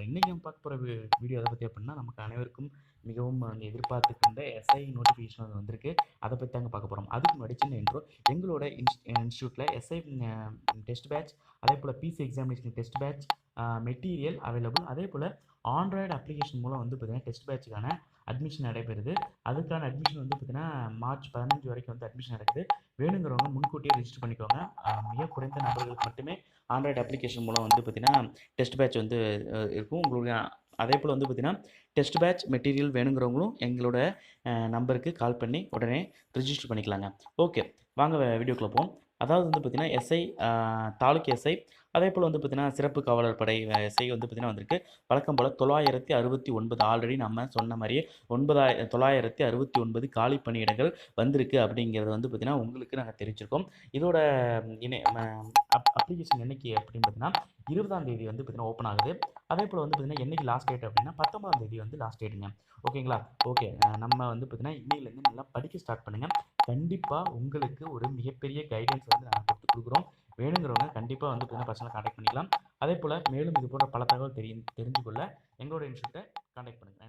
இன்றைக்கி நம்ம பார்க்க போகிற வீடியோ எதை பற்றி அப்படின்னா நமக்கு அனைவருக்கும் மிகவும் எதிர்பார்த்துக்கின்ற எஸ்ஐ நோட்டிஃபிகேஷன் வந்திருக்கு. அதை பற்றி தாங்க பார்க்க போகிறோம். அதுக்கு முன்னாடி சின்ன இன்ட்ரோ. எங்களோட இன்ஸ்டியூட்டில் எஸ்ஐ டெஸ்ட் பேட்ச், அதே போல் PC examination test batch, material available. அதே போல் ஆண்ட்ராய்டு அப்ளிகேஷன் மூலம் வந்து பார்த்திங்கன்னா டெஸ்ட் பேட்சுக்கான அட்மிஷன் நடைபெறுது. அதுக்கான அட்மிஷன் வந்து பார்த்திங்கன்னா மார்ச் 15 வரைக்கும் வந்து அட்மிஷன் நடக்குது. வேணுங்கிறவங்க முன்கூட்டியே ரிஜிஸ்டர் பண்ணிக்கோங்க. மிக குறைந்த நபர்களுக்கு மட்டுமே ஆண்ட்ராய்டு அப்ளிகேஷன் மூலம் வந்து பார்த்திங்கன்னா டெஸ்ட் பேட்ச் வந்து இருக்கும் உங்களுக்கு. அதே போல் வந்து பார்த்திங்கன்னா டெஸ்ட் பேட்ச் மெட்டீரியல் வேணுங்கிறவங்களும் எங்களோட நம்பருக்கு கால் பண்ணி உடனே ரிஜிஸ்டர் பண்ணிக்கலாங்க. ஓகே, வாங்க வீடியோக்குள்ளே போவோம். அதாவது வந்து பார்த்திங்கன்னா எஸ்ஐ, தாலுக் எஸ்ஐ, அதே போல் வந்து பார்த்திங்கன்னா சிறப்பு காவலர் படை எஸ்ஐ வந்து பார்த்திங்கன்னா வந்திருக்கு. வழக்கம் போல் 969 ஆல்ரெடி நம்ம சொன்ன மாதிரியே 969 காலி பணியிடங்கள் வந்திருக்கு அப்படிங்கிறது வந்து பார்த்திங்கன்னா உங்களுக்கு நாங்கள் தெரிவிச்சிருக்கோம். இதோட அப்ளிகேஷன் என்னைக்கு அப்படின்னு பார்த்தீங்கன்னா 20ஆம் தேதி வந்து பார்த்திங்கன்னா ஓப்பன் ஆகுது. அதே போல் வந்து பார்த்திங்கன்னா என்றைக்கு லாஸ்ட் டேட் அப்படின்னா 19ஆம் தேதி வந்து லாஸ்ட் டேட்டுங்க. ஓகேங்களா? ஓகே, நம்ம வந்து பார்த்திங்கன்னா இன்னையிலேருந்து நல்லா படிக்க ஸ்டார்ட் பண்ணுங்கள். கண்டிப்பாக உங்களுக்கு ஒரு மிகப்பெரிய கைடன்ஸ் வந்து நாங்கள் கொடுக்குறோம். வேணுங்கிறவங்க கண்டிப்பாக வந்து பார்த்திங்கன்னா பர்சனலாக கான்டாக்ட் பண்ணிக்கலாம். அதே போல் மேலும் இது போன்ற பல தகவல் தெரிஞ்சுக்கொள்ள எங்களோட இன்ஸ்டியூட்டை கான்டாக்ட் பண்ணுங்கள்.